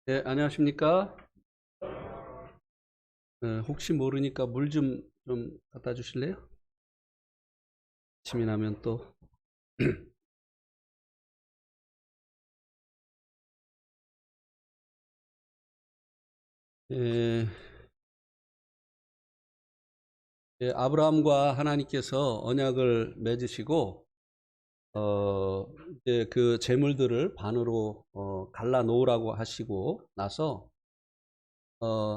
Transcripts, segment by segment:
네, 안녕하십니까? 혹시 모르니까 물 좀 갖다 주실래요? 침이 나면 또. 에, 아브라함과 하나님께서 언약을 맺으시고, 어, 이제 그 재물들을 반으로 갈라 놓으라고 하시고 나서,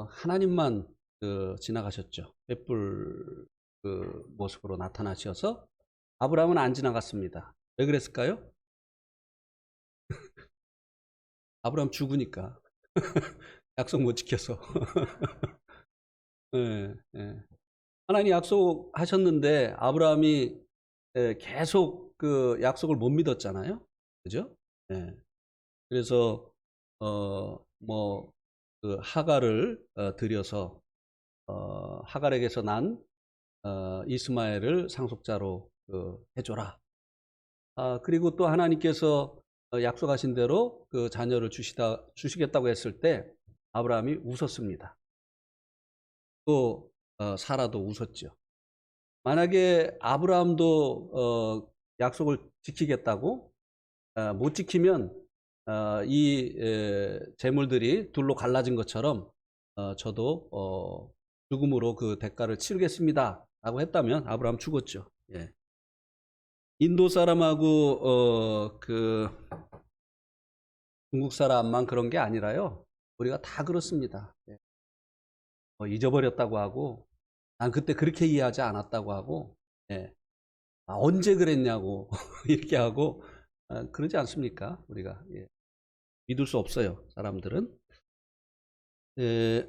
하나님만 지나가셨죠. 횃불 그 모습으로 나타나셔서 아브라함은 안 지나갔습니다. 왜 그랬을까요? 아브라함 죽으니까. 약속 못 지켜서. 예, 예. 하나님 약속하셨는데 아브라함이 계속 그 약속을 못 믿었잖아요. 그죠? 예. 그래서 뭐 그 하갈을 들여서 하갈에게서 난 이스마엘을 상속자로 해줘라. 그리고 또 하나님께서 약속하신 대로 그 자녀를 주시겠다고 했을 때 아브라함이 웃었습니다. 또 사라도 웃었죠. 만약에 아브라함도 약속을 지키겠다고 못 지키면 이 재물들이 둘로 갈라진 것처럼 저도 죽음으로 그 대가를 치르겠습니다 라고 했다면 아브라함 죽었죠. 예. 인도 사람하고 그 중국 사람만 그런 게 아니라요. 우리가 다 그렇습니다. 예. 잊어버렸다고 하고 난 그때 그렇게 이해하지 않았다고 하고, 예. 언제 그랬냐고 이렇게 하고 그러지 않습니까? 우리가 예. 믿을 수 없어요. 사람들은. 예.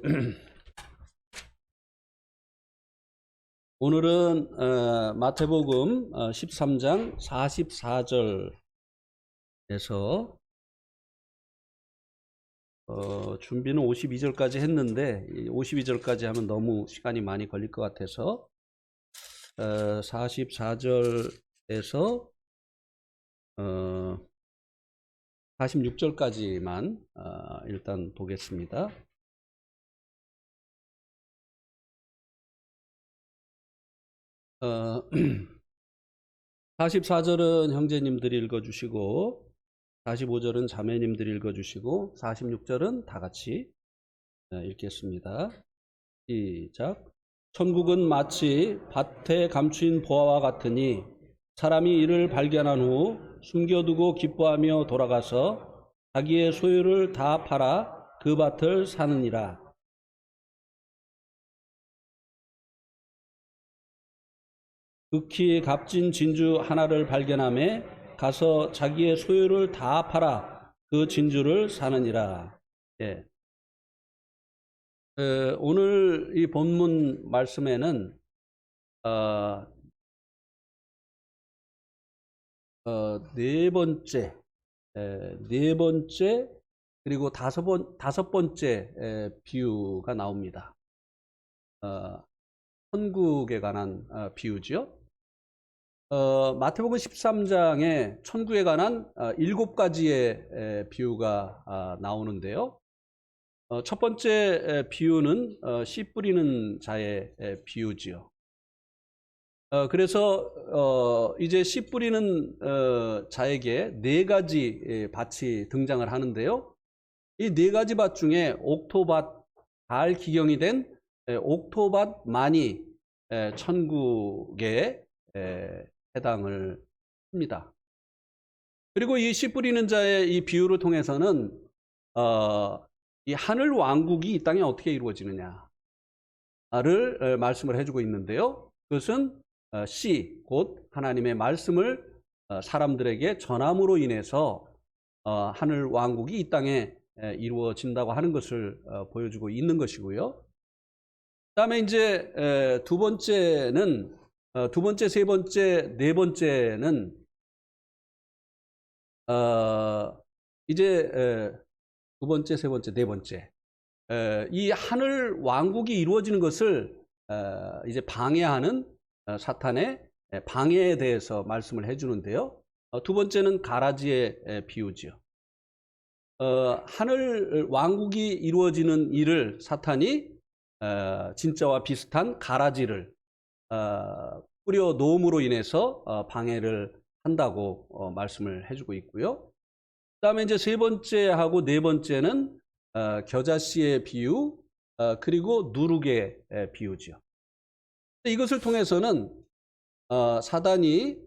오늘은 마태복음 13장 44절에서 준비는 52절까지 했는데 52절까지 하면 너무 시간이 많이 걸릴 것 같아서 44절에서 46절까지만 일단 보겠습니다. 44절은 형제님들이 읽어주시고 45절은 자매님들이 읽어주시고 46절은 다 같이 읽겠습니다. 시작. 천국은 마치 밭에 감추인 보화와 같으니 사람이 이를 발견한 후 숨겨두고 기뻐하며 돌아가서 자기의 소유를 다 팔아 그 밭을 사느니라. 극히 값진 진주 하나를 발견하며 가서 자기의 소유를 다 팔아 그 진주를 사느니라. 예. 오늘 이 본문 말씀에는 네 번째 그리고 다섯 번째 비유가 나옵니다. 천국에 관한 비유죠. 마태복음 13장에 천국에 관한 7가지의 비유가 나오는데요. 첫 번째 비유는 씨 뿌리는 자의 비유지요. 그래서 이제 씨 뿌리는 자에게 4가지 밭이 등장을 하는데요. 이 4가지 밭 중에 옥토밭, 잘 기경이 된 옥토밭만이 천국에 해당을 합니다. 그리고 이 씨 뿌리는 자의 이 비유를 통해서는 이 하늘 왕국이 이 땅에 어떻게 이루어지느냐를 말씀을 해주고 있는데요. 그것은 씨, 곧 하나님의 말씀을 사람들에게 전함으로 인해서 하늘 왕국이 이 땅에 이루어진다고 하는 것을 보여주고 있는 것이고요. 그 다음에 이제 두 번째, 세 번째, 네 번째는 이제 두 번째, 세 번째, 네 번째 이 하늘 왕국이 이루어지는 것을 이제 방해하는 사탄의 방해에 대해서 말씀을 해주는데요. 두 번째는 가라지의 비유지요. 하늘 왕국이 이루어지는 일을 사탄이 진짜와 비슷한 가라지를 뿌려 놓음으로 인해서 방해를 한다고 말씀을 해주고 있고요. 그다음에 이제 세 번째하고 네 번째는 겨자씨의 비유, 그리고 누룩의 비유죠. 이것을 통해서는 사단이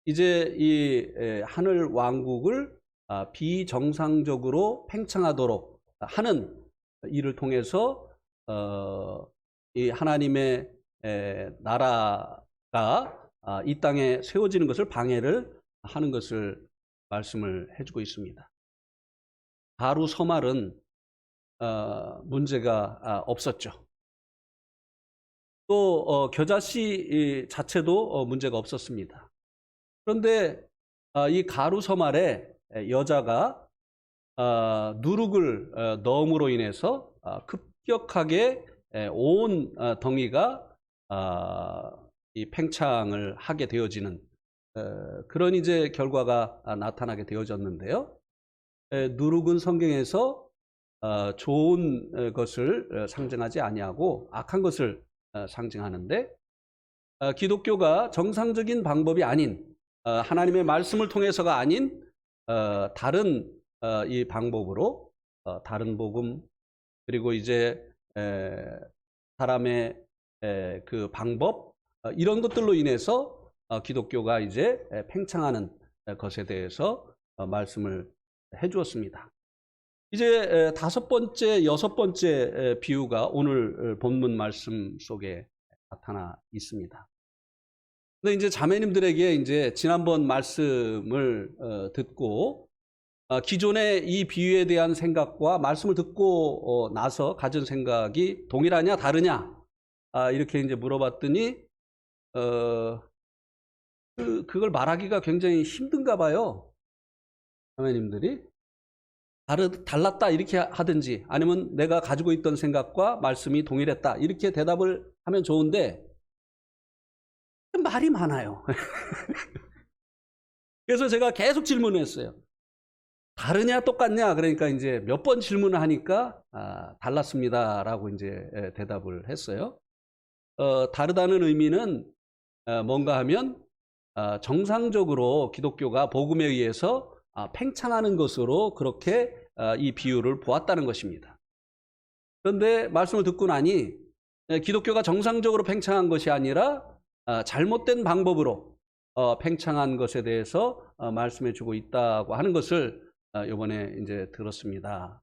이제 이 하늘 왕국을 비정상적으로 팽창하도록 하는 일을 통해서 이 하나님의 나라가 이 땅에 세워지는 것을 방해를 하는 것을 말씀을 해주고 있습니다. 가루 서말은 문제가 없었죠. 또 겨자씨 자체도 문제가 없었습니다. 그런데 이 가루 서말에 여자가 누룩을 넣음으로 인해서 급격하게 온 덩이가 이 팽창을 하게 되어지는 그런 이제 결과가 나타나게 되어졌는데요. 누룩은 성경에서 좋은 것을 상징하지 아니하고 악한 것을 상징하는데, 기독교가 정상적인 방법이 아닌 하나님의 말씀을 통해서가 아닌 다른 이 방법으로 다른 복음, 그리고 이제 사람의 그 방법, 이런 것들로 인해서 기독교가 이제 팽창하는 것에 대해서 말씀을 해주었습니다. 이제 다섯 번째, 여섯 번째 비유가 오늘 본문 말씀 속에 나타나 있습니다. 근데 이제 자매님들에게 이제 지난번 말씀을 듣고 기존의 이 비유에 대한 생각과 말씀을 듣고 나서 가진 생각이 동일하냐 다르냐 이렇게 이제 물어봤더니 그걸 말하기가 굉장히 힘든가 봐요. 자매님들이 달랐다 이렇게 하든지, 아니면 내가 가지고 있던 생각과 말씀이 동일했다 이렇게 대답을 하면 좋은데 말이 많아요. 그래서 제가 계속 질문을 했어요. 다르냐 똑같냐? 그러니까 이제 몇 번 질문을 하니까 달랐습니다라고 이제 대답을 했어요. 다르다는 의미는 뭔가 하면 정상적으로 기독교가 복음에 의해서 팽창하는 것으로 그렇게 이 비유를 보았다는 것입니다. 그런데 말씀을 듣고 나니 기독교가 정상적으로 팽창한 것이 아니라 잘못된 방법으로 팽창한 것에 대해서 말씀해 주고 있다고 하는 것을 이번에 이제 들었습니다.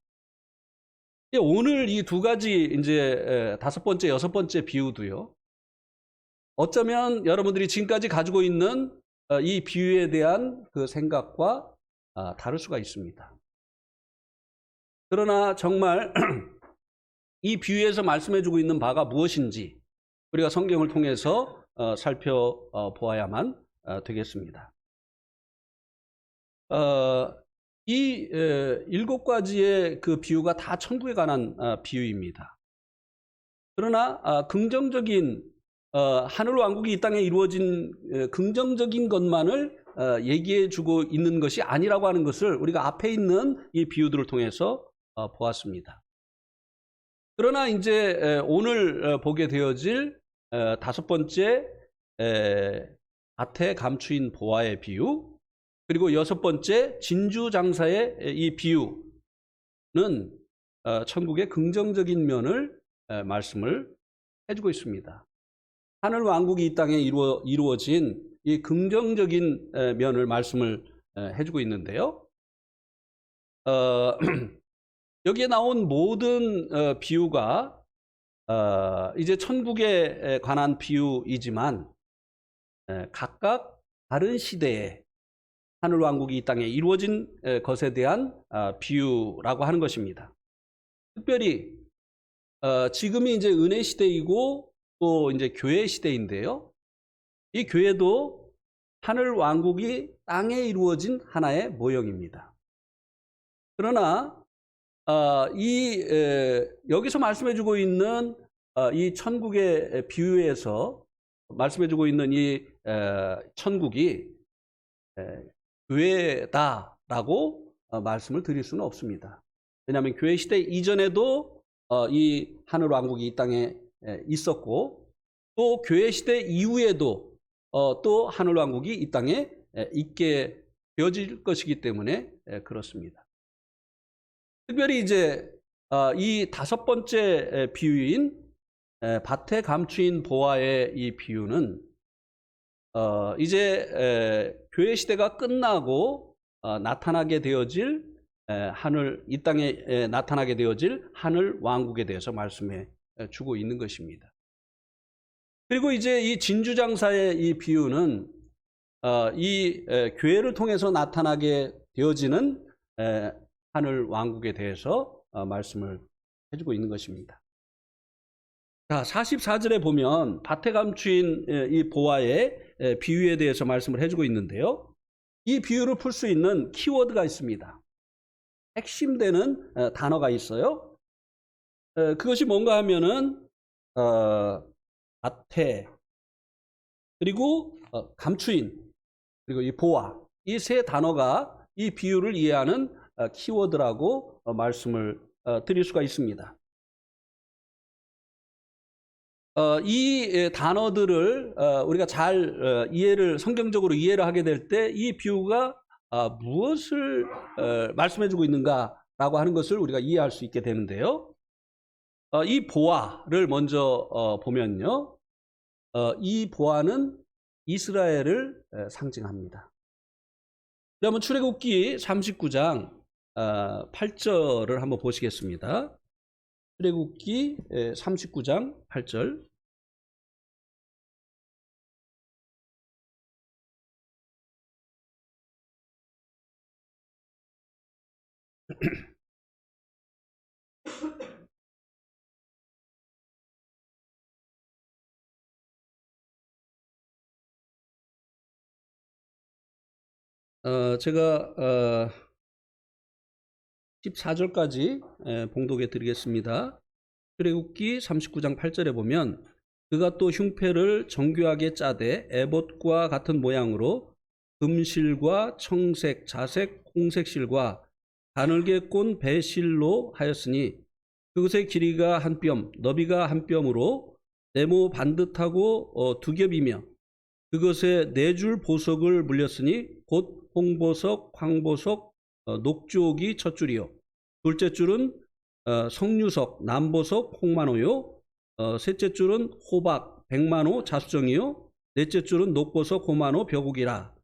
오늘 이 두 가지 이제 다섯 번째, 여섯 번째 비유도요. 어쩌면 여러분들이 지금까지 가지고 있는 이 비유에 대한 그 생각과 다를 수가 있습니다. 그러나 정말 이 비유에서 말씀해 주고 있는 바가 무엇인지 우리가 성경을 통해서 살펴보아야만 되겠습니다. 이 일곱 가지의 그 비유가 다 천국에 관한 비유입니다. 그러나 긍정적인 하늘 왕국이 이 땅에 이루어진 긍정적인 것만을 얘기해 주고 있는 것이 아니라고 하는 것을 우리가 앞에 있는 이 비유들을 통해서 보았습니다. 그러나 이제 오늘 보게 되어질 다섯 번째 밭에 감추인 보화의 비유, 그리고 여섯 번째 진주장사의 이 비유는 천국의 긍정적인 면을 말씀을 해주고 있습니다. 하늘 왕국이 이 땅에 이루어진 이 긍정적인 면을 말씀을 해주고 있는데요. 여기에 나온 모든 비유가 이제 천국에 관한 비유이지만 각각 다른 시대에 하늘 왕국이 이 땅에 이루어진 것에 대한 비유라고 하는 것입니다. 특별히 지금이 이제 은혜 시대이고 또 이제 교회 시대인데요. 이 교회도 하늘 왕국이 땅에 이루어진 하나의 모형입니다. 그러나 여기서 말씀해주고 있는 이 천국의 비유에서 말씀해주고 있는 이 천국이 교회다라고 말씀을 드릴 수는 없습니다. 왜냐하면 교회 시대 이전에도 이 하늘 왕국이 이 땅에 있었고, 또 교회 시대 이후에도 또 하늘 왕국이 이 땅에 있게 되어질 것이기 때문에 그렇습니다. 특별히 이제 이 다섯 번째 비유인 밭에 감추인 보화의 이 비유는 이제 교회 시대가 끝나고 나타나게 되어질 이 땅에 나타나게 되어질 하늘 왕국에 대해서 말씀해 주고 있는 것입니다. 그리고 이제 이 진주장사의 이 비유는 이 교회를 통해서 나타나게 되어지는 하늘 왕국에 대해서 말씀을 해주고 있는 것입니다. 자, 44절에 보면 밭에 감추인 이 보화의 비유에 대해서 말씀을 해주고 있는데요. 이 비유를 풀 수 있는 키워드가 있습니다. 핵심되는 단어가 있어요. 그것이 뭔가 하면은 밭에, 그리고 감추인, 그리고 이 보화, 이 세 단어가 이 비유를 이해하는 키워드라고 말씀을 드릴 수가 있습니다. 이 단어들을 우리가 잘 성경적으로 이해를 하게 될 때 이 비유가 무엇을 말씀해 주고 있는가라고 하는 것을 우리가 이해할 수 있게 되는데요. 이 보화를 먼저 보면요. 이 보화는 이스라엘을 상징합니다. 그러면 출애굽기 39장 8절을 한번 보시겠습니다. 출애굽기 39장 8절. 제가 14절까지 봉독해 드리겠습니다. 출애굽기 39장 8절에 보면 그가 또 흉패를 정교하게 짜되 에봇과 같은 모양으로 금실과 청색, 자색, 홍색 실과 가늘게 꼰 배실로 하였으니 그것의 길이가 한 뼘, 너비가 한 뼘으로 네모 반듯하고 두 겹이며 그것에 네 줄 보석을 물렸으니 곧 홍보석, 황보석, 녹주옥이 첫 줄이요. 둘째 줄은 석류석, 남보석, 홍만호요. 셋째 줄은 호박, 백만호, 자수정이요. 넷째 줄은 녹보석, 호만호, 벼국이라.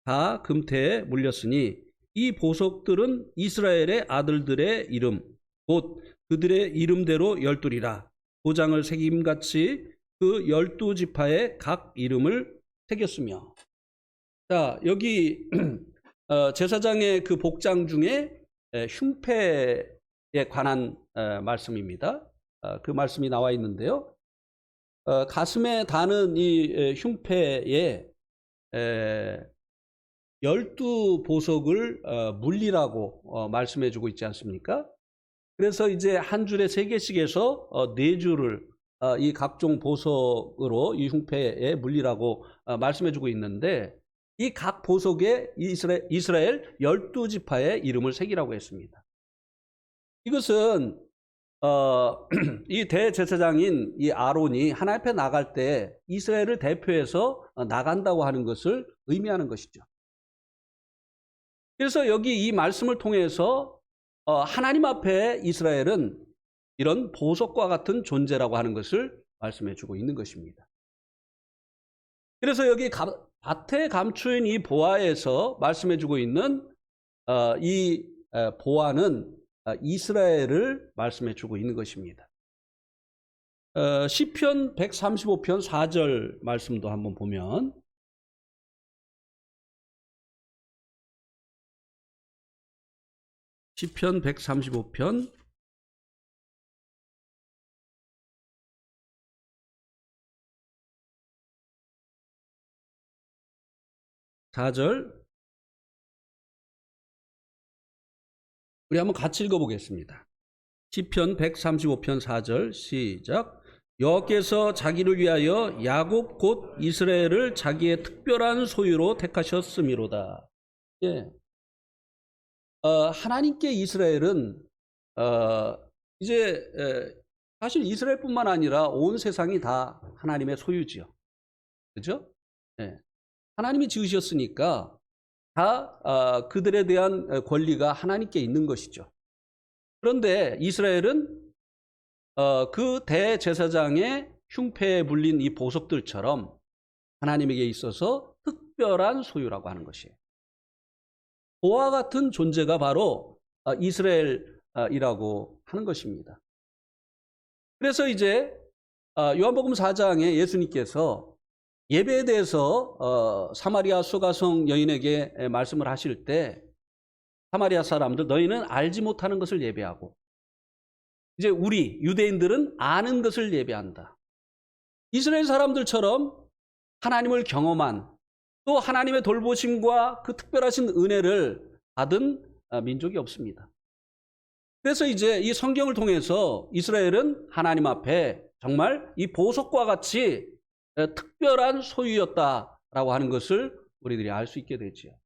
다 금태에 물렸으니 이 보석들은 이스라엘의 아들들의 이름, 곧 그들의 이름대로 열둘이라. 도장을 새김같이 그 12지파의 각 이름을 새겼으며. 자, 여기 제사장의 그 복장 중에 흉패에 관한 말씀입니다. 그 말씀이 나와 있는데요. 가슴에 다는 이 흉패에 12보석을 물리라고 말씀해 주고 있지 않습니까? 그래서 이제 한 줄에 3개씩 해서 4줄을 이 각종 보석으로 이 흉패에 물리라고 말씀해 주고 있는데, 이 각 보석에 이스라엘 12지파의 이름을 새기라고 했습니다. 이것은 이 대제사장인 이 아론이 하나님 앞에 나갈 때 이스라엘을 대표해서 나간다고 하는 것을 의미하는 것이죠. 그래서 여기 이 말씀을 통해서 하나님 앞에 이스라엘은 이런 보석과 같은 존재라고 하는 것을 말씀해 주고 있는 것입니다. 그래서 여기 밭에 감추인 이 보화에서 말씀해 주고 있는 이 보화는 이스라엘을 말씀해 주고 있는 것입니다. 시편 135편 4절 말씀도 한번 보면, 시편 135편 4절, 우리 한번 같이 읽어보겠습니다. 시편 135편 4절 시작. 여호와께서 자기를 위하여 야곱 곧 이스라엘을 자기의 특별한 소유로 택하셨음이로다. 예. 하나님께 이스라엘은 이제 사실 이스라엘뿐만 아니라 온 세상이 다 하나님의 소유지요. 그죠? 예. 하나님이 지으셨으니까 다 그들에 대한 권리가 하나님께 있는 것이죠. 그런데 이스라엘은 그 대제사장의 흉패에 물린 이 보석들처럼 하나님에게 있어서 특별한 소유라고 하는 것이에요. 그와 같은 존재가 바로 이스라엘이라고 하는 것입니다. 그래서 이제 요한복음 4장에 예수님께서 예배에 대해서 사마리아 수가성 여인에게 말씀을 하실 때 사마리아 사람들 너희는 알지 못하는 것을 예배하고 이제 우리 유대인들은 아는 것을 예배한다. 이스라엘 사람들처럼 하나님을 경험한 또 하나님의 돌보심과 그 특별하신 은혜를 받은 민족이 없습니다. 그래서 이제 이 성경을 통해서 이스라엘은 하나님 앞에 정말 이 보석과 같이 특별한 소유였다라고 하는 것을 우리들이 알 수 있게 되죠.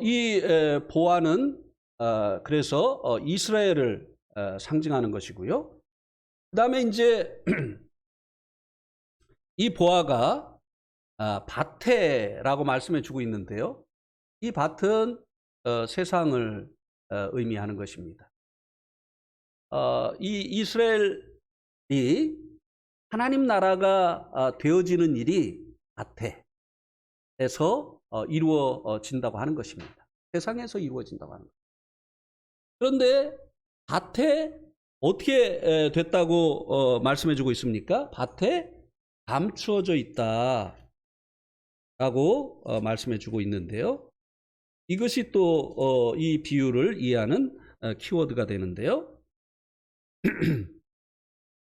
이 보화는 그래서 이스라엘을 상징하는 것이고요. 그 다음에 이제 이 보화가 밭해라고 말씀해 주고 있는데요. 이 밭은 세상을 의미하는 것입니다. 이 이스라엘이 하나님 나라가 되어지는 일이 밭에서 이루어진다고 하는 것입니다. 세상에서 이루어진다고 하는 것입니다. 그런데 밭에 어떻게 됐다고 말씀해 주고 있습니까? 밭에 감추어져 있다라고 말씀해 주고 있는데요. 이것이 또 이 비유를 이해하는 키워드가 되는데요.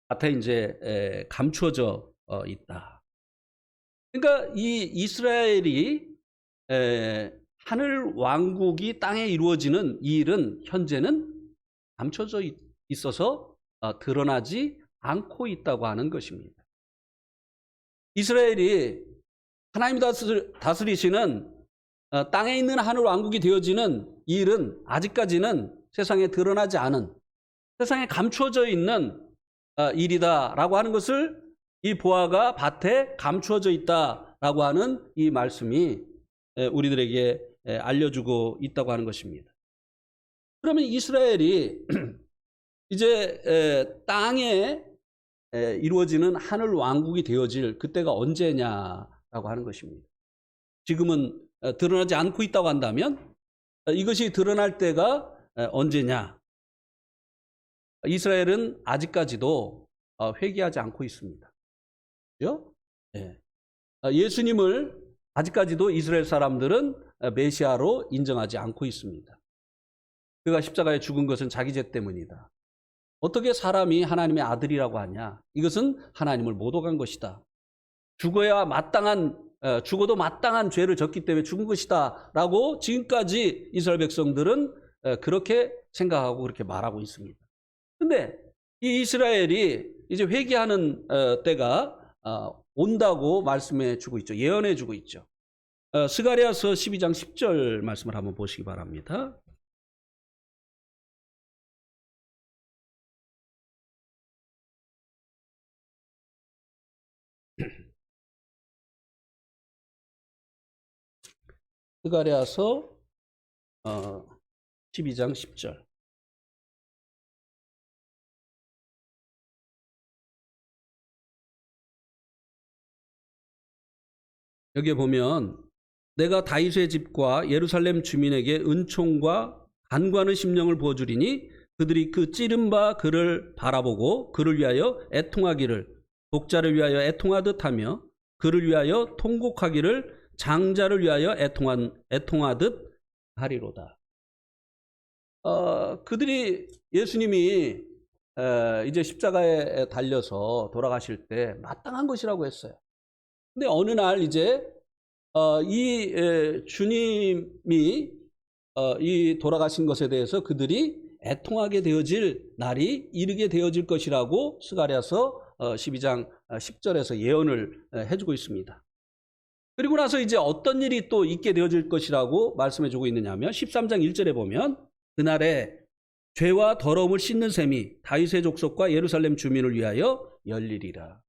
밭에 이제 감추어져 있다. 그러니까 이 이스라엘이 하늘 왕국이 땅에 이루어지는 이 일은 현재는 감춰져 있어서 드러나지 않고 있다고 하는 것입니다. 이스라엘이 하나님이 다스리시는 땅에 있는 하늘 왕국이 되어지는 이 일은 아직까지는 세상에 드러나지 않은 세상에 감추어져 있는 일이다라고 하는 것을 이 보화가 밭에 감추어져 있다라고 하는 이 말씀이 우리들에게 알려주고 있다고 하는 것입니다. 그러면 이스라엘이 이제 땅에 이루어지는 하늘 왕국이 되어질 그때가 언제냐라고 하는 것입니다. 지금은 드러나지 않고 있다고 한다면 이것이 드러날 때가 언제냐? 이스라엘은 아직까지도 회개하지 않고 있습니다. 그렇죠? 예수님을 아직까지도 이스라엘 사람들은 메시아로 인정하지 않고 있습니다. 그가 십자가에 죽은 것은 자기 죄 때문이다. 어떻게 사람이 하나님의 아들이라고 하냐? 이것은 하나님을 모독한 것이다. 죽어도 마땅한 죄를 졌기 때문에 죽은 것이다 라고 지금까지 이스라엘 백성들은 그렇게 생각하고 그렇게 말하고 있습니다. 근데 이 이스라엘이 이제 회개하는 때가 온다고 말씀해 주고 있죠. 예언해 주고 있죠. 스가랴서 12장 10절 말씀을 한번 보시기 바랍니다. 스가랴서 12장 10절. 여기에 보면 내가 다윗의 집과 예루살렘 주민에게 은총과 간구하는 심령을 부어주리니 그들이 그 찌른 바 그를 바라보고 그를 위하여 애통하기를 독자를 위하여 애통하듯 하며 그를 위하여 통곡하기를 장자를 위하여 애통하듯 하리로다. 그들이 예수님이 이제 십자가에 달려서 돌아가실 때 마땅한 것이라고 했어요. 근데 어느 날 이제 이 주님이 이 돌아가신 것에 대해서 그들이 애통하게 되어질 날이 이르게 되어질 것이라고 스가랴서 12장 10절에서 예언을 해주고 있습니다. 그리고 나서 이제 어떤 일이 또 있게 되어질 것이라고 말씀해 주고 있느냐 하면 13장 1절에 보면 그날에 죄와 더러움을 씻는 셈이 다윗의 족속과 예루살렘 주민을 위하여 열리리라.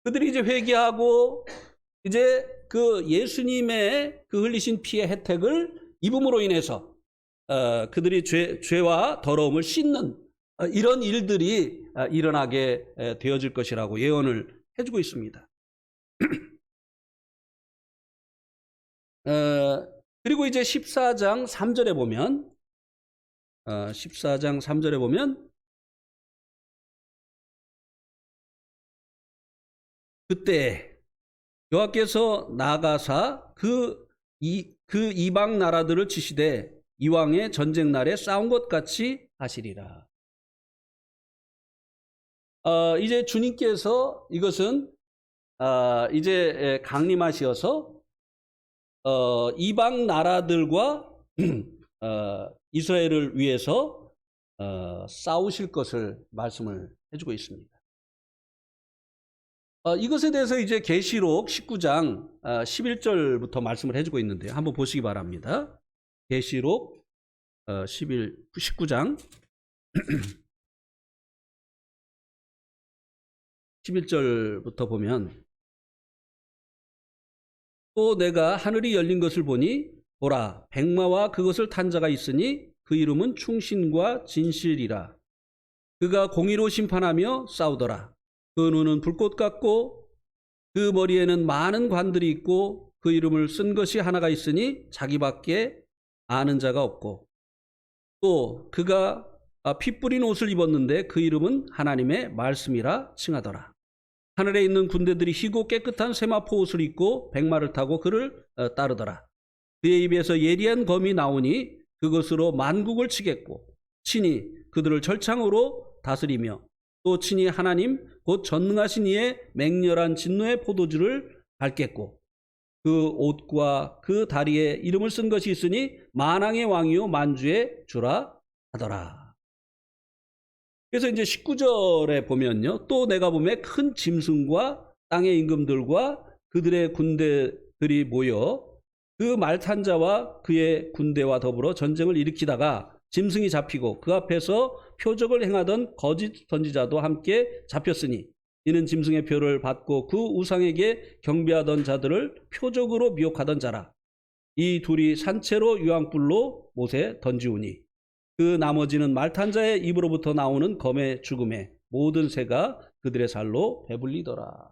그들이 이제 회개하고 이제 그 예수님의 그 흘리신 피의 혜택을 입음으로 인해서 그들이 죄와 더러움을 씻는 이런 일들이 일어나게 되어질 것이라고 예언을 해주고 있습니다. 그리고 이제 14장 3절에 보면 14장 3절에 보면 그때 여호와께서 나아가사 그 이방 나라들을 치시되 이왕의 전쟁 날에 싸운 것 같이 하시리라. 이제 주님께서 이것은 이제 강림하시어서 이방 나라들과 이스라엘을 위해서 싸우실 것을 말씀을 해주고 있습니다. 이것에 대해서 이제 계시록 19장 11절부터 말씀을 해주고 있는데요. 한번 보시기 바랍니다. 계시록 19장 11절부터 보면 또 내가 하늘이 열린 것을 보니 보라 백마와 그것을 탄 자가 있으니 그 이름은 충신과 진실이라. 그가 공의로 심판하며 싸우더라. 그 눈은 불꽃 같고 그 머리에는 많은 관들이 있고 그 이름을 쓴 것이 하나가 있으니 자기밖에 아는 자가 없고 또 그가 피 뿌린 옷을 입었는데 그 이름은 하나님의 말씀이라 칭하더라. 하늘에 있는 군대들이 희고 깨끗한 세마포 옷을 입고 백마를 타고 그를 따르더라. 그의 입에서 예리한 검이 나오니 그것으로 만국을 치겠고 친히 그들을 철창으로 다스리며 또 친히 하나님 곧 전능하신 이의 맹렬한 진노의 포도주를 밟겠고 그 옷과 그 다리에 이름을 쓴 것이 있으니 만왕의 왕이요 만주의 주라 하더라. 그래서 이제 19절에 보면요. 또 내가 보면 큰 짐승과 땅의 임금들과 그들의 군대들이 모여 그 말 탄 자와 그의 군대와 더불어 전쟁을 일으키다가 짐승이 잡히고 그 앞에서 표적을 행하던 거짓 선지자도 함께 잡혔으니 이는 짐승의 표를 받고 그 우상에게 경배하던 자들을 표적으로 미혹하던 자라. 이 둘이 산채로 유황불로 못에 던지우니 그 나머지는 말 탄 자의 입으로부터 나오는 검의 죽음에 모든 새가 그들의 살로 배불리더라.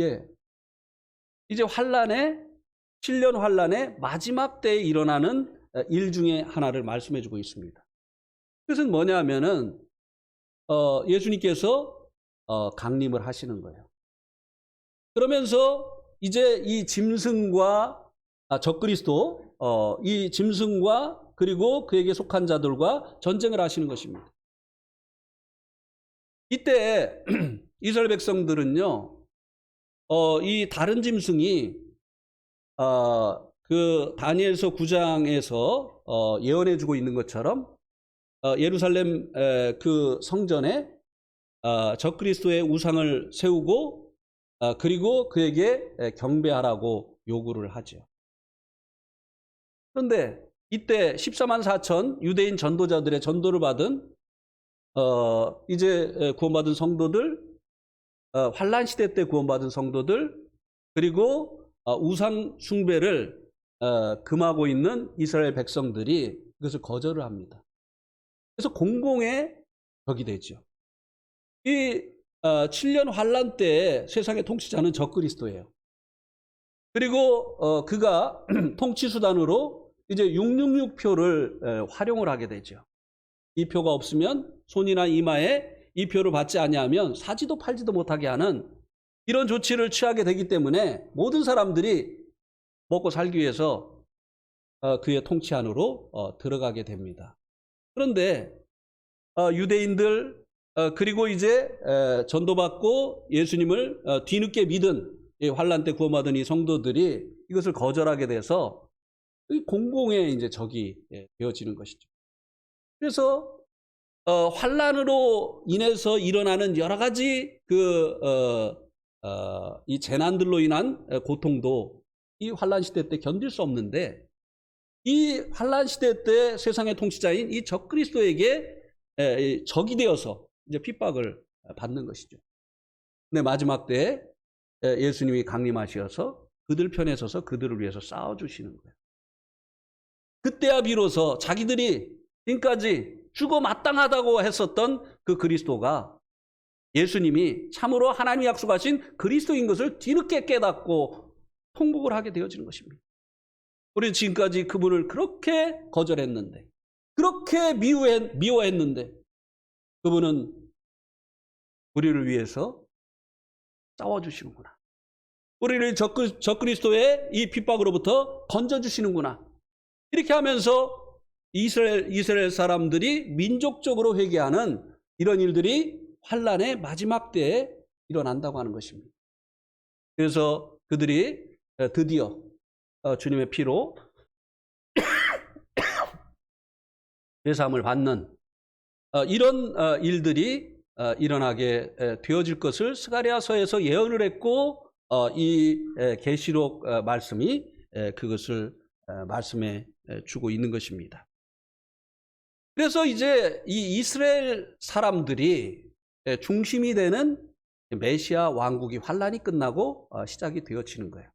예, 이제 환란의 7년 환란의 마지막 때에 일어나는 일 중에 하나를 말씀해 주고 있습니다. 그것은 뭐냐 하면은 예수님께서 강림을 하시는 거예요. 그러면서 이제 이 짐승과 적그리스도 이 짐승과 그리고 그에게 속한 자들과 전쟁을 하시는 것입니다. 이때 이스라엘 백성들은요, 이 다른 짐승이 그 다니엘서 9장에서 예언해주고 있는 것처럼 예루살렘 그 성전에 적그리스도의 우상을 세우고 그리고 그에게 경배하라고 요구를 하죠. 그런데 이때 14만 4천 유대인 전도자들의 전도를 받은 이제 구원받은 성도들, 환란 시대 때 구원받은 성도들, 그리고 우상 숭배를 금하고 있는 이스라엘 백성들이 그것을 거절을 합니다. 그래서 공공의 적이 되죠. 이 7년 환란 때 세상의 통치자는 적그리스도예요. 그리고 그가 통치 수단으로 이제 666표를 활용을 하게 되죠. 이 표가 없으면 손이나 이마에 이 표를 받지 아니하면 사지도 팔지도 못하게 하는 이런 조치를 취하게 되기 때문에 모든 사람들이 먹고 살기 위해서 그의 통치 안으로 들어가게 됩니다. 그런데 유대인들 그리고 이제 전도받고 예수님을 뒤늦게 믿은 환란 때 구원받은 이 성도들이 이것을 거절하게 돼서 공공의 이제 적이 되어지는 것이죠. 그래서 환란으로 인해서 일어나는 여러 가지 그 이 재난들로 인한 고통도 이 환란 시대 때 견딜 수 없는데, 이 환란 시대 때 세상의 통치자인 이 적그리스도에게 적이 되어서 이제 핍박을 받는 것이죠. 근데 마지막 때 예수님이 강림하셔서 그들 편에 서서 그들을 위해서 싸워주시는 거예요. 그때야 비로소 자기들이 지금까지 죽어 마땅하다고 했었던 그 그리스도가, 예수님이 참으로 하나님이 약속하신 그리스도인 것을 뒤늦게 깨닫고 통곡을 하게 되어지는 것입니다. 우리는 지금까지 그분을 그렇게 거절했는데, 그렇게 미워했는데, 그분은 우리를 위해서 싸워주시는구나. 우리를 적그리스도의 이 핍박으로부터 건져주시는구나. 이렇게 하면서 이스라엘 사람들이 민족적으로 회개하는 이런 일들이 환란의 마지막 때에 일어난다고 하는 것입니다. 그래서 그들이 드디어 주님의 피로 죄사함을 받는 이런 일들이 일어나게 되어질 것을 스가랴서에서 예언을 했고, 이 계시록 말씀이 그것을 말씀해 주고 있는 것입니다. 그래서 이제 이 이스라엘 사람들이 중심이 되는 메시아 왕국이 환란이 끝나고 시작이 되어지는 거예요.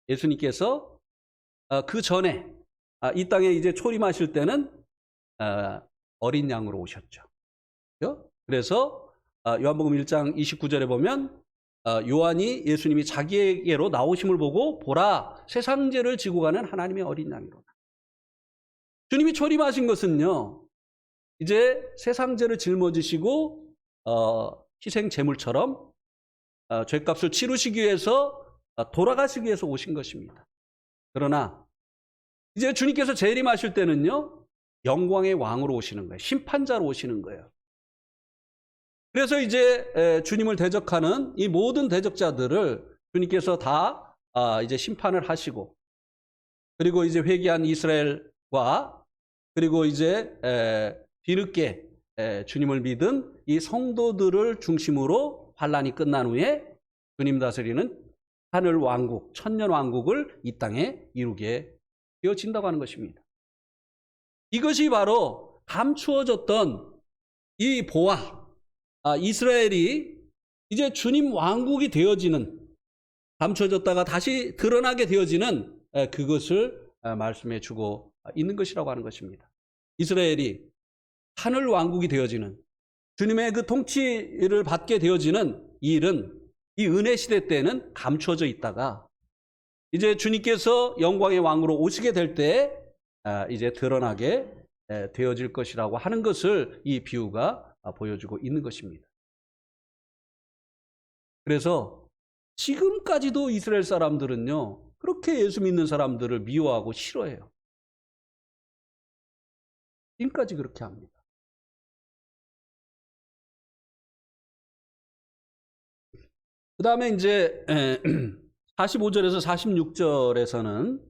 예수님께서 그 전에 이 땅에 이제 초림하실 때는 어린 양으로 오셨죠. 그래서 요한복음 1장 29절에 보면 요한이 예수님이 자기에게로 나오심을 보고 보라, 세상 죄를 지고 가는 하나님의 어린 양이로다. 주님이 초림하신 것은요, 이제 세상 죄를 짊어지시고 희생 제물처럼 죄값을 치르시기 위해서 돌아가시기 위해서 오신 것입니다. 그러나 이제 주님께서 재림하실 때는요, 영광의 왕으로 오시는 거예요. 심판자로 오시는 거예요. 그래서 이제 주님을 대적하는 이 모든 대적자들을 주님께서 다 이제 심판을 하시고, 그리고 이제 회개한 이스라엘과, 그리고 이제 뒤늦게 주님을 믿은 이 성도들을 중심으로 환란이 끝난 후에 주님 다스리는 하늘 왕국, 천년 왕국을 이 땅에 이루게 되어진다고 하는 것입니다. 이것이 바로 감추어졌던 이 보화, 이스라엘이 이제 주님 왕국이 되어지는, 감춰졌다가 다시 드러나게 되어지는 그것을 말씀해 주고 있는 것이라고 하는 것입니다. 이스라엘이 하늘 왕국이 되어지는, 주님의 그 통치를 받게 되어지는 이 일은 이 은혜 시대 때는 감추어져 있다가 이제 주님께서 영광의 왕으로 오시게 될 때 이제 드러나게 되어질 것이라고 하는 것을 이 비유가 보여주고 있는 것입니다. 그래서 지금까지도 이스라엘 사람들은요, 그렇게 예수 믿는 사람들을 미워하고 싫어해요. 지금까지 그렇게 합니다. 그 다음에 이제 45절에서 46절에서는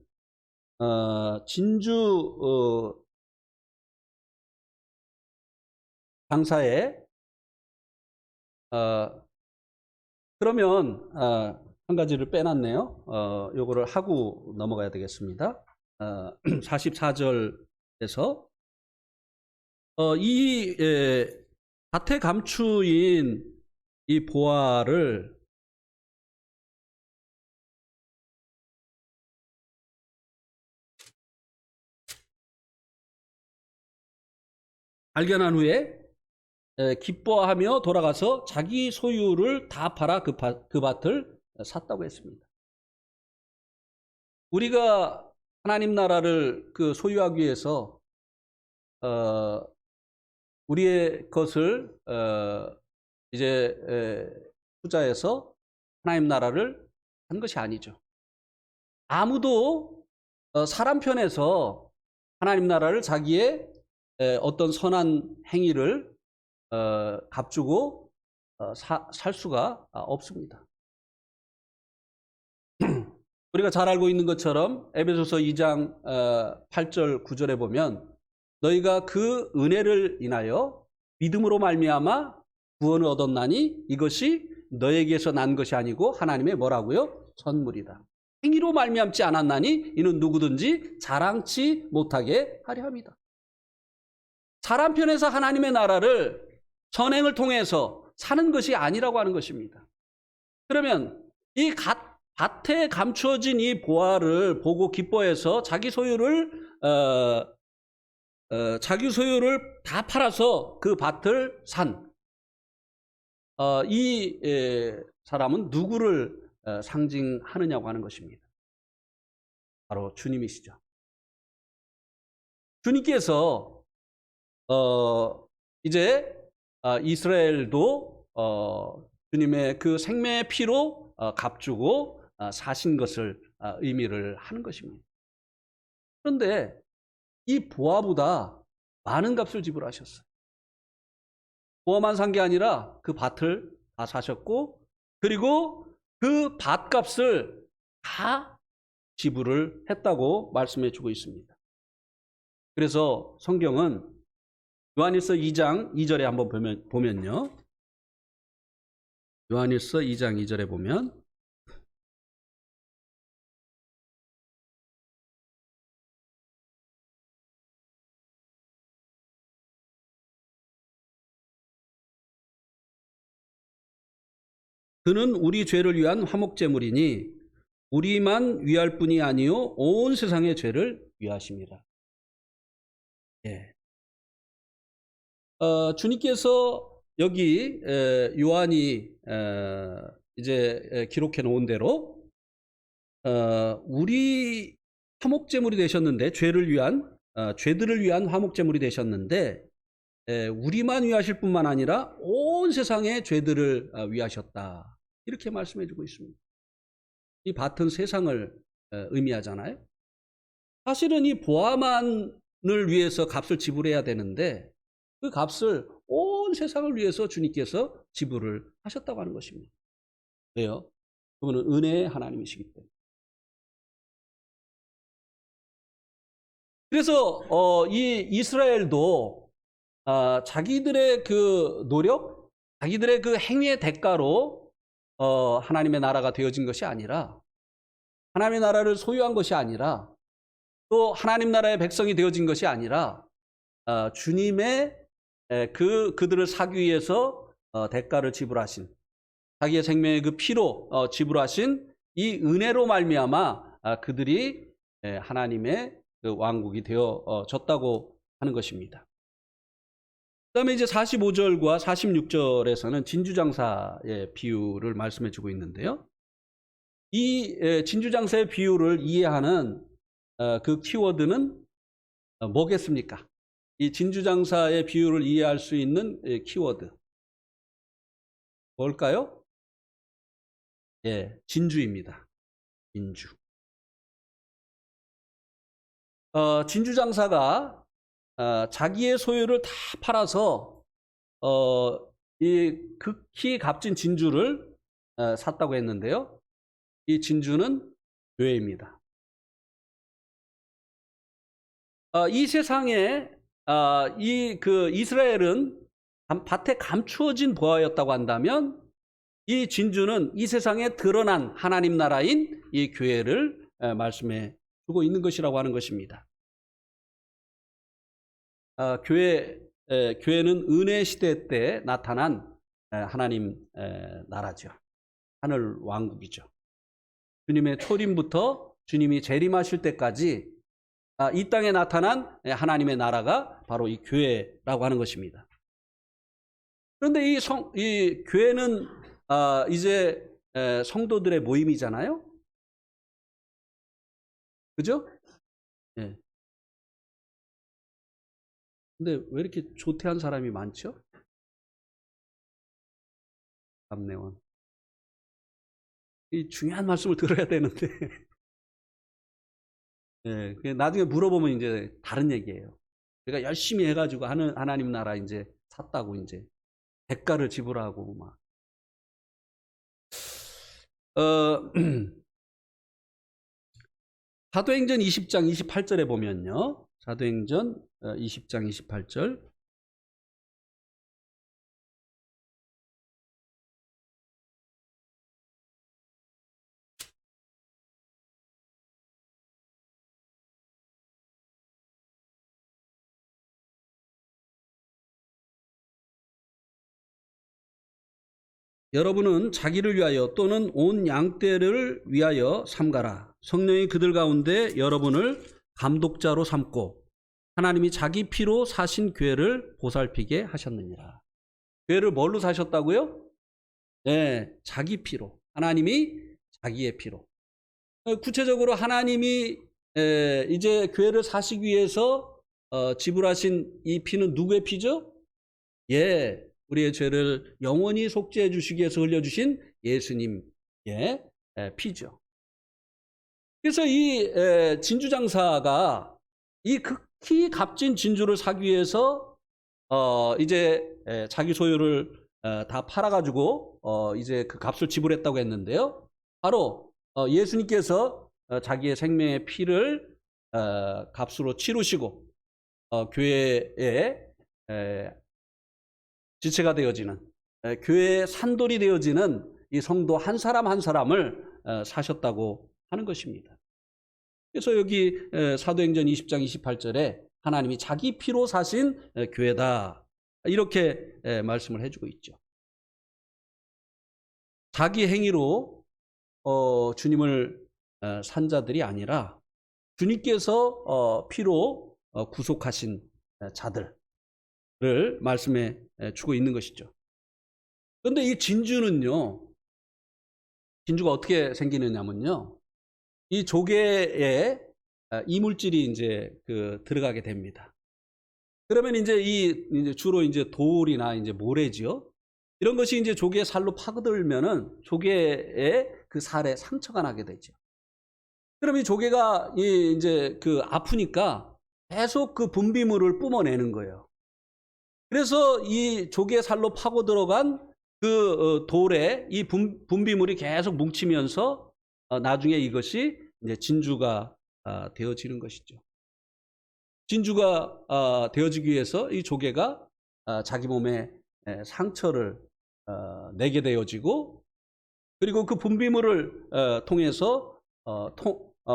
진주 장사에 그러면 한 가지를 빼놨네요. 요거를 하고 넘어가야 되겠습니다. 44절에서 이 밭에 감추인 이 보화를 발견한 후에 기뻐하며 돌아가서 자기 소유를 다 팔아 그 밭을 샀다고 했습니다. 우리가 하나님 나라를 그 소유하기 위해서 우리의 것을 이제 투자해서 하나님 나라를 한 것이 아니죠. 아무도 사람 편에서 하나님 나라를 자기의 어떤 선한 행위를 값주고 살 수가 없습니다. 우리가 잘 알고 있는 것처럼 에베소서 2장 8절 9절에 보면 너희가 그 은혜를 인하여 믿음으로 말미암아 구원을 얻었나니 이것이 너에게서 난 것이 아니고 하나님의 뭐라고요? 선물이다. 행위로 말미암지 않았나니 이는 누구든지 자랑치 못하게 하려 함이다. 사람 편에서 하나님의 나라를 선행을 통해서 사는 것이 아니라고 하는 것입니다. 그러면 이 밭에 감추어진 이 보화를 보고 기뻐해서 자기 소유를 다 팔아서 그 밭을 산 이 사람은 누구를 상징하느냐고 하는 것입니다. 바로 주님이시죠. 주님께서 이제 이스라엘도 주님의 그 생명의 피로 값주고 사신 것을 의미를 하는 것입니다. 그런데 이 보화보다 많은 값을 지불하셨어요. 보화만 산 게 아니라 그 밭을 다 사셨고, 그리고 그 밭값을 다 지불을 했다고 말씀해 주고 있습니다. 그래서 성경은 요한일서 2장 2절에 한번 보면요. 요한일서 2장 2절에 보면 그는 우리 죄를 위한 화목제물이니 우리만 위할 뿐이 아니요 온 세상의 죄를 위하심이라. 예. 주님께서 여기 요한이 이제 기록해 놓은 대로 우리 화목제물이 되셨는데 죄들을 위한 화목제물이 되셨는데 우리만 위하실 뿐만 아니라 온 세상의 죄들을 위하셨다. 이렇게 말씀해 주고 있습니다. 이 밭은 세상을 의미하잖아요. 사실은 이 보화만을 위해서 값을 지불해야 되는데 그 값을 온 세상을 위해서 주님께서 지불을 하셨다고 하는 것입니다. 왜요? 그분은 은혜의 하나님이시기 때문에. 그래서 이 이스라엘도 자기들의 그 노력, 자기들의 그 행위의 대가로 하나님의 나라가 되어진 것이 아니라, 하나님의 나라를 소유한 것이 아니라, 또 하나님 나라의 백성이 되어진 것이 아니라 주님의 그들을 사기 위해서 대가를 지불하신, 자기의 생명의 그 피로 지불하신 이 은혜로 말미암아 그들이 하나님의 그 왕국이 되어졌다고 하는 것입니다. 그 다음에 이제 45절과 46절에서는 진주장사의 비유를 말씀해 주고 있는데요. 이 진주장사의 비유를 이해하는 그 키워드는 뭐겠습니까? 이 진주장사의 비유를 이해할 수 있는 키워드 뭘까요? 예, 진주입니다. 진주. 진주장사가 자기의 소유를 다 팔아서 이 극히 값진 진주를 샀다고 했는데요. 이 진주는 교회입니다. 이 세상에 이스라엘은 밭에 감추어진 보화였다고 한다면 이 진주는 이 세상에 드러난 하나님 나라인 이 교회를 말씀해 주고 있는 것이라고 하는 것입니다. 교회는 은혜 시대 때 나타난 하나님 나라죠. 하늘 왕국이죠. 주님의 초림부터 주님이 재림하실 때까지 이 땅에 나타난 하나님의 나라가 바로 이 교회라고 하는 것입니다. 그런데 이 교회는 이제 성도들의 모임이잖아요. 그죠? 예. 근데 왜 이렇게 조퇴한 사람이 많죠? 감내원. 이 중요한 말씀을 들어야 되는데 예, 나중에 물어보면 이제 다른 얘기예요. 그러니까 열심히 해가지고 하나님 나라 이제 샀다고 이제 대가를 지불하고 막. 사도행전 20장 28절에 보면요. 사도행전 20장 28절. 여러분은 자기를 위하여 또는 온 양떼를 위하여 삼가라. 성령이 그들 가운데 여러분을 감독자로 삼고 하나님이 자기 피로 사신 교회를 보살피게 하셨느니라. 교회를 뭘로 사셨다고요? 네, 자기 피로. 하나님이 자기의 피로. 구체적으로 하나님이 이제 교회를 사시기 위해서 지불하신 이 피는 누구의 피죠? 예, 우리의 죄를 영원히 속죄해 주시기 위해서 흘려주신 예수님의 피죠. 그래서 이 진주장사가 이 극히 값진 진주를 사기 위해서 이제 자기 소유를 다 팔아가지고 이제 그 값을 지불했다고 했는데요. 바로 예수님께서 자기의 생명의 피를 값으로 치르시고 교회의 지체가 되어지는 교회의 산돌이 되어지는 이 성도 한 사람 한 사람을 사셨다고 하는 것입니다. 그래서 여기 사도행전 20장 28절에 하나님이 자기 피로 사신 교회다 이렇게 말씀을 해주고 있죠. 자기 행위로 주님을 산 자들이 아니라 주님께서 피로 구속하신 자들을 말씀해 주고 있는 것이죠. 그런데 이 진주는요, 진주가 어떻게 생기느냐면요, 이 조개에 이물질이 이제 들어가게 됩니다. 그러면 이제 주로 이제 돌이나 이제 모래지요. 이런 것이 이제 조개의 살로 파고들면은 조개의 그 살에 상처가 나게 되죠. 그럼 이 조개가 이제 아프니까 계속 그 분비물을 뿜어내는 거예요. 그래서 이 조개 살로 파고 들어간 그 돌에 이 분비물이 계속 뭉치면서 나중에 이것이 이제 진주가 되어지는 것이죠. 진주가 되어지기 위해서 이 조개가 자기 몸에 상처를 내게 되어지고, 그리고 그 분비물을 통해서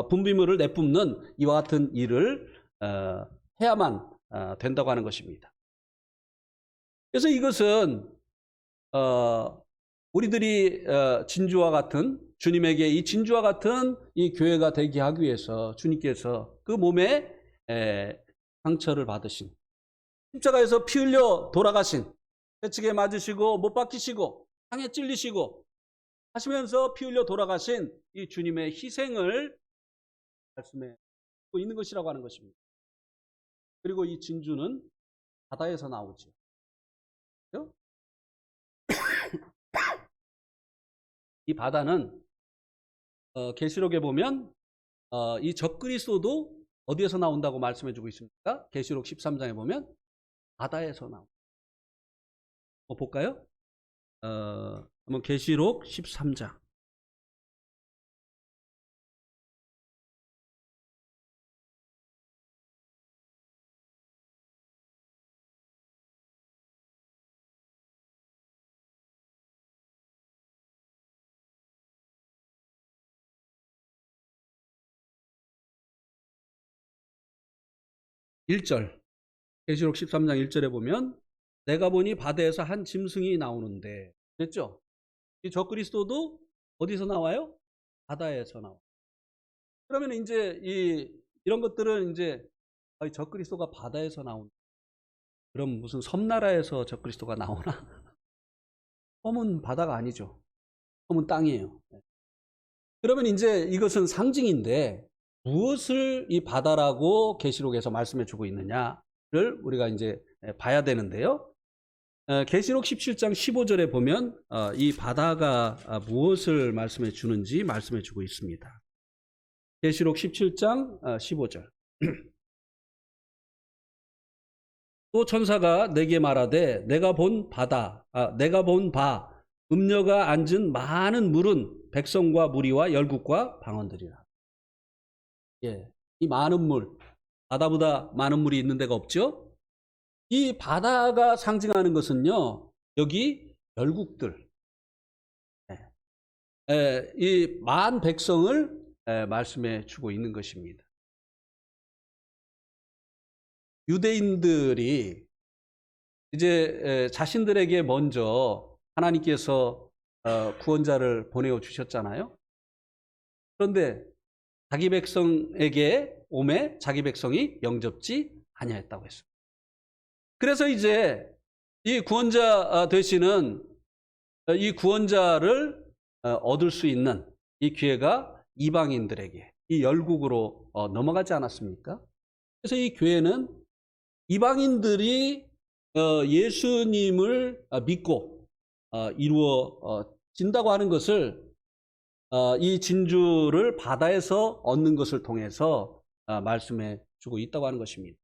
분비물을 내뿜는 이와 같은 일을 해야만 된다고 하는 것입니다. 그래서 이것은 우리들이 진주와 같은 주님에게 이 진주와 같은 이 교회가 되게 하기 위해서 주님께서 그 몸에 상처를 받으신, 십자가에서 피 흘려 돌아가신, 채찍에 맞으시고 못 박히시고 상에 찔리시고 하시면서 피 흘려 돌아가신 이 주님의 희생을 말씀해 주고 있는 것이라고 하는 것입니다. 그리고 이 진주는 바다에서 나오죠. 그렇죠? 이 바다는 계시록에 보면 이 적그리스도도 어디에서 나온다고 말씀해 주고 있습니까? 계시록 13장에 보면 바다에서 나옵니다. 볼까요? 한번 계시록 13장. 계시록 13장 1절에 보면 내가 보니 바다에서 한 짐승이 나오는데, 됐죠? 이 적그리스도도 어디서 나와요? 바다에서 나와요. 그러면 이제 이런 것들은 이제 적그리스도가 바다에서 나온다. 그럼 무슨 섬나라에서 적그리스도가 나오나? 섬은 바다가 아니죠. 섬은 땅이에요. 그러면 이제 이것은 상징인데 무엇을 이 바다라고 계시록에서 말씀해 주고 있느냐를 우리가 이제 봐야 되는데요. 계시록 17장 15절에 보면 이 바다가 무엇을 말씀해 주는지 말씀해 주고 있습니다. 계시록 17장 15절. 또 천사가 내게 말하되 내가 본 바 음녀가 앉은 많은 물은 백성과 무리와 열국과 방언들이라. 예, 이 많은 물, 바다보다 많은 물이 있는 데가 없죠. 이 바다가 상징하는 것은요, 여기 열국들, 이 만 백성을 말씀해 주고 있는 것입니다. 유대인들이 이제 자신들에게 먼저 하나님께서 구원자를 보내어 주셨잖아요. 그런데 자기 백성에게 오매 자기 백성이 영접지 아니하였다고 했습니다. 그래서 이제 이 구원자 되시는 이 구원자를 얻을 수 있는 이 기회가 이방인들에게 이 열국으로 넘어가지 않았습니까? 그래서 이 교회는 이방인들이 예수님을 믿고 이루어진다고 하는 것을 이 진주를 바다에서 얻는 것을 통해서 말씀해 주고 있다고 하는 것입니다.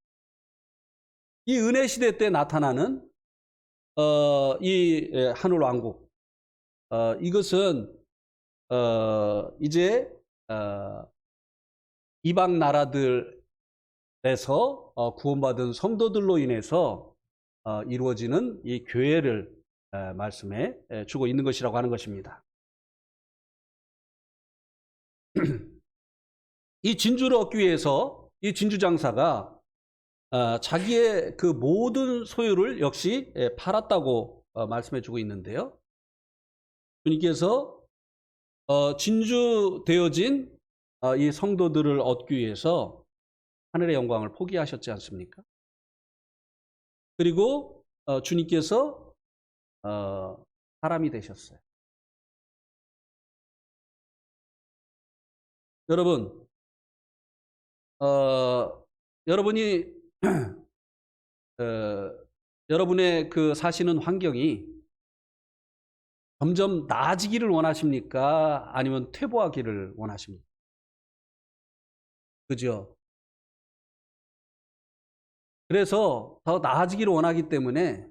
이 은혜 시대 때 나타나는 이 하늘 왕국, 이것은 이제 이방 나라들에서 구원받은 성도들로 인해서 이루어지는 이 교회를 말씀해 주고 있는 것이라고 하는 것입니다. 이 진주를 얻기 위해서 이 진주장사가 자기의 그 모든 소유를 역시 팔았다고 말씀해 주고 있는데요. 주님께서 진주 되어진 이 성도들을 얻기 위해서 하늘의 영광을 포기하셨지 않습니까? 그리고 주님께서 사람이 되셨어요. 여러분, 여러분이 여러분의 그 사시는 환경이 점점 나아지기를 원하십니까? 아니면 퇴보하기를 원하십니까? 그죠? 그래서 더 나아지기를 원하기 때문에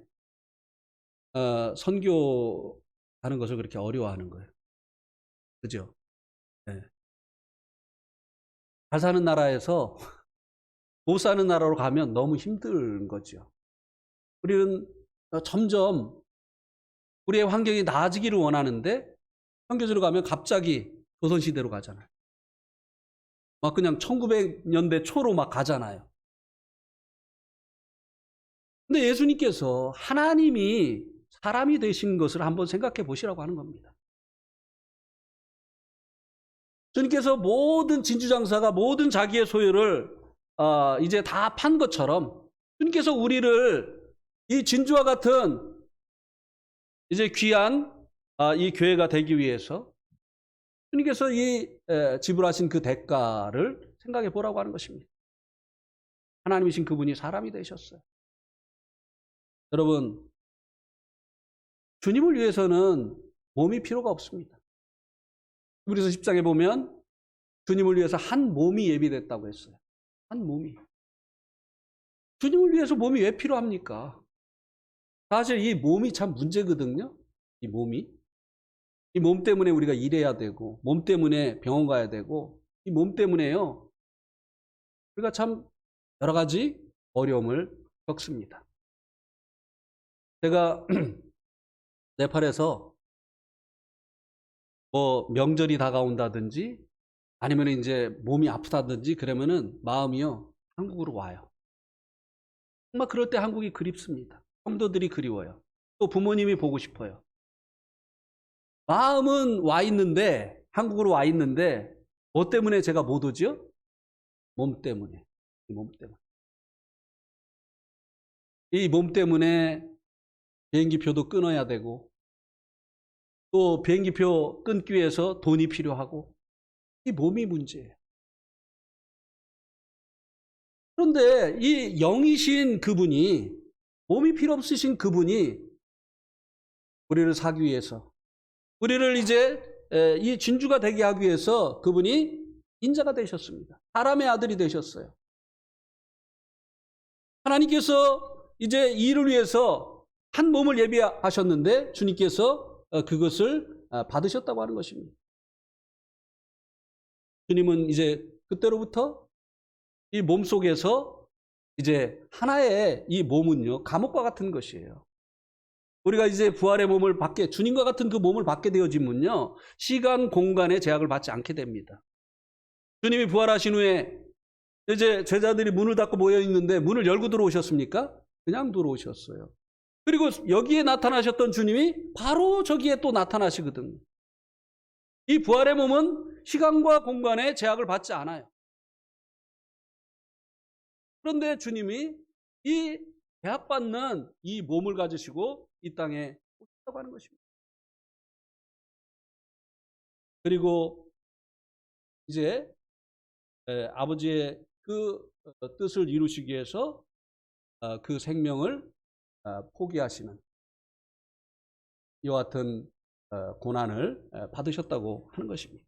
선교하는 것을 그렇게 어려워하는 거예요. 그죠? 네. 잘 사는 나라에서 못 사는 나라로 가면 너무 힘든 거죠. 우리는 점점 우리의 환경이 나아지기를 원하는데 선교지로 가면 갑자기 조선시대로 가잖아요. 막 그냥 1900년대 초로 막 가잖아요. 근데 예수님께서 하나님이 사람이 되신 것을 한번 생각해 보시라고 하는 겁니다. 주님께서 모든 진주장사가 모든 자기의 소유를 이제 다 판 것처럼 주님께서 우리를 이 진주와 같은 이제 귀한 이 교회가 되기 위해서 주님께서 이 지불하신 그 대가를 생각해 보라고 하는 것입니다. 하나님이신 그분이 사람이 되셨어요. 여러분, 주님을 위해서는 몸이 필요가 없습니다. 히브리서 10장에 보면 주님을 위해서 한 몸이 예비됐다고 했어요. 한 몸이. 주님을 위해서 몸이 왜 필요합니까? 사실 이 몸이 참 문제거든요. 이 몸이. 이 몸 때문에 우리가 일해야 되고, 몸 때문에 병원 가야 되고, 이 몸 때문에요. 우리가 참 여러 가지 어려움을 겪습니다. 제가 네팔에서 뭐 명절이 다가온다든지 아니면 이제 몸이 아프다든지 그러면은 마음이요 한국으로 와요. 정말 그럴 때 한국이 그립습니다. 성도들이 그리워요. 또 부모님이 보고 싶어요. 마음은 와 있는데 한국으로 와 있는데 뭐 때문에 제가 못 오죠? 몸 때문에. 이 몸 때문에. 이 몸 때문에 비행기표도 끊어야 되고 또 비행기표 끊기 위해서 돈이 필요하고 이 몸이 문제예요. 그런데 이 영이신 그분이 몸이 필요 없으신 그분이 우리를 사기 위해서 우리를 이제 이 진주가 되게 하기 위해서 그분이 인자가 되셨습니다. 사람의 아들이 되셨어요. 하나님께서 이제 이 일을 위해서 한 몸을 예비하셨는데 주님께서 그것을 받으셨다고 하는 것입니다. 주님은 이제 그때로부터 이 몸 속에서 이제 하나의 이 몸은요 감옥과 같은 것이에요. 우리가 이제 부활의 몸을 받게 주님과 같은 그 몸을 받게 되어지면요 시간 공간의 제약을 받지 않게 됩니다. 주님이 부활하신 후에 이제 제자들이 문을 닫고 모여 있는데 문을 열고 들어오셨습니까? 그냥 들어오셨어요. 그리고 여기에 나타나셨던 주님이 바로 저기에 또 나타나시거든요. 이 부활의 몸은 시간과 공간의 제약을 받지 않아요. 그런데 주님이 이 제약받는 이 몸을 가지시고 이 땅에 오셨다고 하는 것입니다. 그리고 이제 아버지의 그 뜻을 이루시기 위해서 그 생명을 포기하시는 이와 같은 고난을 받으셨다고 하는 것입니다.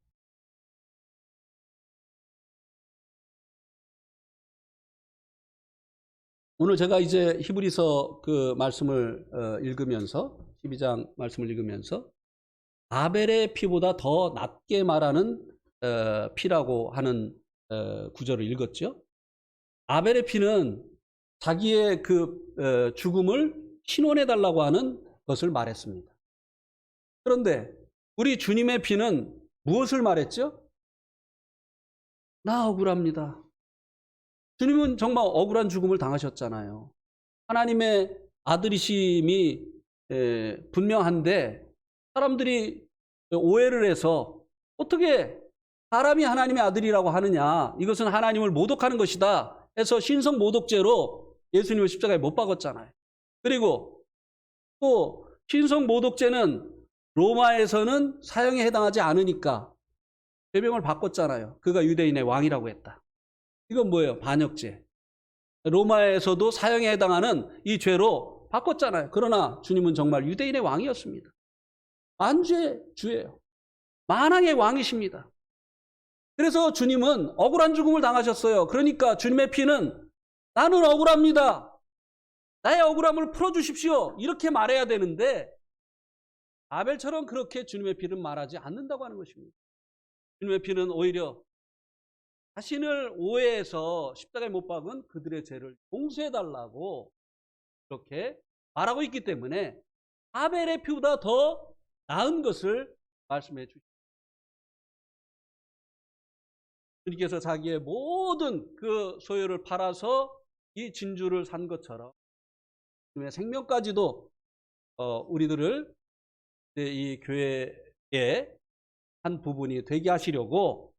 오늘 제가 이제 히브리서 그 말씀을 읽으면서 12장 말씀을 읽으면서 아벨의 피보다 더 낫게 말하는 피라고 하는 구절을 읽었죠. 아벨의 피는 자기의 그 죽음을 신원해 달라고 하는 것을 말했습니다. 그런데 우리 주님의 피는 무엇을 말했죠? 나 억울합니다. 주님은 정말 억울한 죽음을 당하셨잖아요. 하나님의 아들이심이 분명한데 사람들이 오해를 해서 어떻게 사람이 하나님의 아들이라고 하느냐, 이것은 하나님을 모독하는 것이다 해서 신성 모독죄로 예수님을 십자가에 못 박았잖아요. 그리고 또 신성 모독죄는 로마에서는 사형에 해당하지 않으니까 죄명을 바꿨잖아요. 그가 유대인의 왕이라고 했다. 이건 뭐예요? 반역죄. 로마에서도 사형에 해당하는 이 죄로 바꿨잖아요. 그러나 주님은 정말 유대인의 왕이었습니다. 만주의 주예요. 만왕의 왕이십니다. 그래서 주님은 억울한 죽음을 당하셨어요. 그러니까 주님의 피는 나는 억울합니다. 나의 억울함을 풀어주십시오. 이렇게 말해야 되는데 아벨처럼 그렇게 주님의 피를 말하지 않는다고 하는 것입니다. 주님의 피는 오히려 자신을 오해해서 십자가에 못 박은 그들의 죄를 용서해달라고 그렇게 말하고 있기 때문에 아벨의 피보다 더 나은 것을 말씀해 주십니다. 주님께서 자기의 모든 그 소유를 팔아서 이 진주를 산 것처럼 주님의 생명까지도 우리들을 이 교회의 한 부분이 되게 하시려고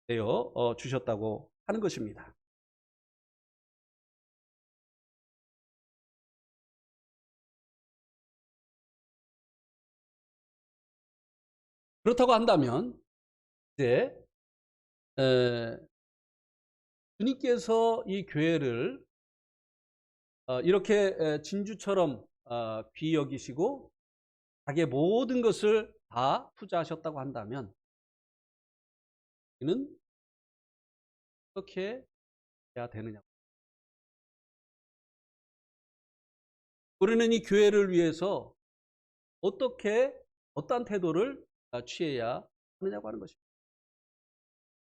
되어 주셨다고 하는 것입니다. 그렇다고 한다면 이제 주님께서 이 교회를 이렇게 진주처럼 귀히 여기시고 자기의 모든 것을 다 투자하셨다고 한다면 우리는 어떻게 해야 되느냐? 우리는 이 교회를 위해서 어떠한 태도를 취해야 하느냐고 하는 것입니다.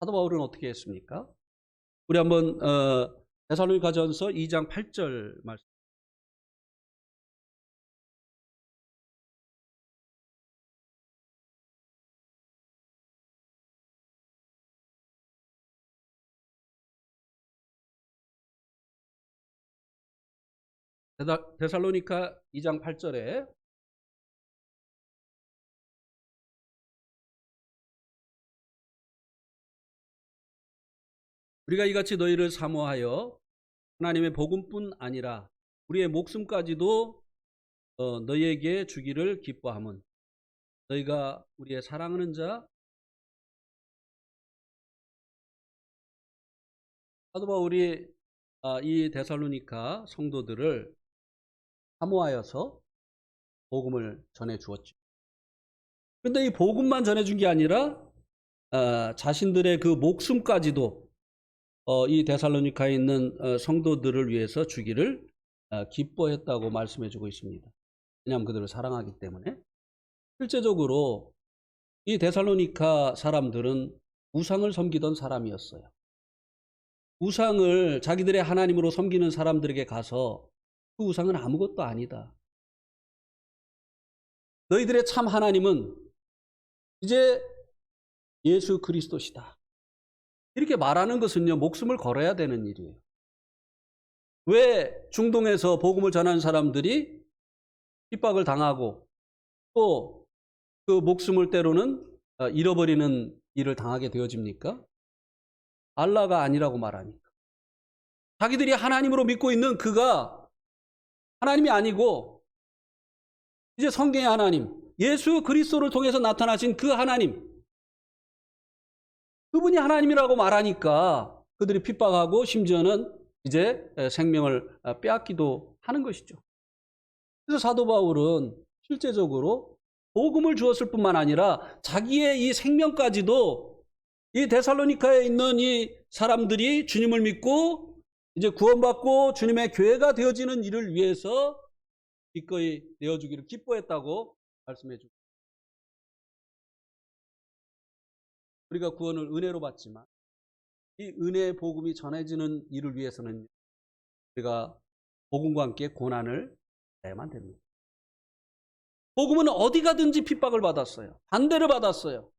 사도 바울은 어떻게 했습니까? 우리 한번 데살로니가전서 2장 8절 말씀. 데살로니가 2장 8절에 우리가 이같이 너희를 사모하여 하나님의 복음뿐 아니라 우리의 목숨까지도 너희에게 주기를 기뻐함은 너희가 우리의 사랑하는 자 사도 바울이 이 데살로니가 성도들을 사모하여서 복음을 전해 주었죠. 그런데 이 복음만 전해 준 게 아니라 자신들의 그 목숨까지도 이 데살로니카에 있는 성도들을 위해서 주기를 기뻐했다고 말씀해 주고 있습니다. 왜냐하면 그들을 사랑하기 때문에. 실제적으로 이 데살로니카 사람들은 우상을 섬기던 사람이었어요. 우상을 자기들의 하나님으로 섬기는 사람들에게 가서 그 우상은 아무것도 아니다. 너희들의 참 하나님은 이제 예수 그리스도시다. 이렇게 말하는 것은요, 목숨을 걸어야 되는 일이에요. 왜 중동에서 복음을 전하는 사람들이 핍박을 당하고 또 그 목숨을 때로는 잃어버리는 일을 당하게 되어집니까? 알라가 아니라고 말하니까. 자기들이 하나님으로 믿고 있는 그가 하나님이 아니고 이제 성경의 하나님, 예수 그리스도를 통해서 나타나신 그 하나님, 그분이 하나님이라고 말하니까 그들이 핍박하고 심지어는 이제 생명을 빼앗기도 하는 것이죠. 그래서 사도 바울은 실제적으로 복음을 주었을 뿐만 아니라 자기의 이 생명까지도 이 데살로니카에 있는 이 사람들이 주님을 믿고 이제 구원받고 주님의 교회가 되어지는 일을 위해서 기꺼이 내어주기를 기뻐했다고 말씀해 주고, 우리가 구원을 은혜로 받지만 이 은혜의 복음이 전해지는 일을 위해서는 우리가 복음과 함께 고난을 내야만 됩니다. 복음은 어디 가든지 핍박을 받았어요. 반대를 받았어요.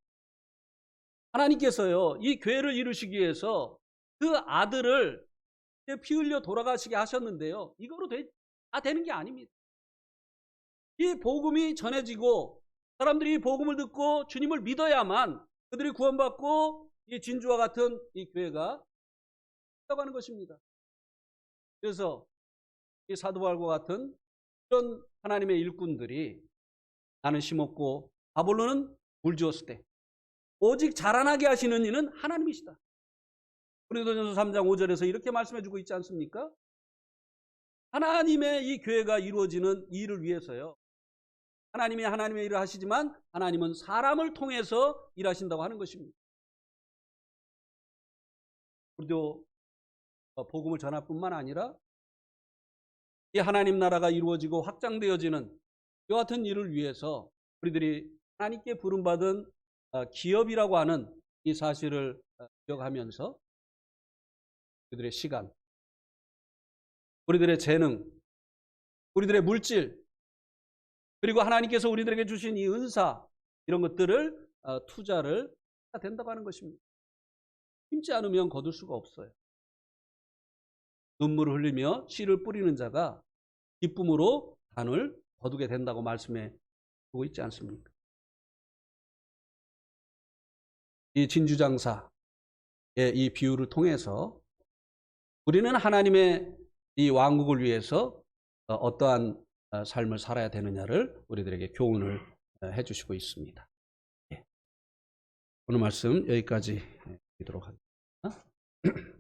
하나님께서요, 이 교회를 이루시기 위해서 그 아들을 피 흘려 돌아가시게 하셨는데요, 이거로 다 되는 게 아닙니다. 이 복음이 전해지고 사람들이 이 복음을 듣고 주님을 믿어야만 그들이 구원받고 이 진주와 같은 이 교회가 있다고 하는 것입니다. 그래서 이 사도 바울과 같은 이런 하나님의 일꾼들이 나는 심었고 아볼로는 물 주었을 때 오직 자라나게 하시는 이는 하나님이시다. 고린도전서 3장 5절에서 이렇게 말씀해 주고 있지 않습니까? 하나님의 이 교회가 이루어지는 이 일을 위해서요, 하나님이 하나님의 일을 하시지만 하나님은 사람을 통해서 일하신다고 하는 것입니다. 우리도 복음을 전할 뿐만 아니라 이 하나님 나라가 이루어지고 확장되어지는 이와 같은 일을 위해서 우리들이 하나님께 부름받은 기업이라고 하는 이 사실을 기억하면서 우리들의 시간, 우리들의 재능, 우리들의 물질, 그리고 하나님께서 우리들에게 주신 이 은사, 이런 것들을 투자를 해야 된다고 하는 것입니다. 힘지 않으면 거둘 수가 없어요. 눈물을 흘리며 씨를 뿌리는 자가 기쁨으로 단을 거두게 된다고 말씀해 주고 있지 않습니까? 이 진주장사의 이 비유를 통해서 우리는 하나님의 이 왕국을 위해서 어떠한 삶을 살아야 되느냐를 우리들에게 교훈을 해주시고 있습니다. 오늘 말씀 여기까지 드리도록 하겠습니다.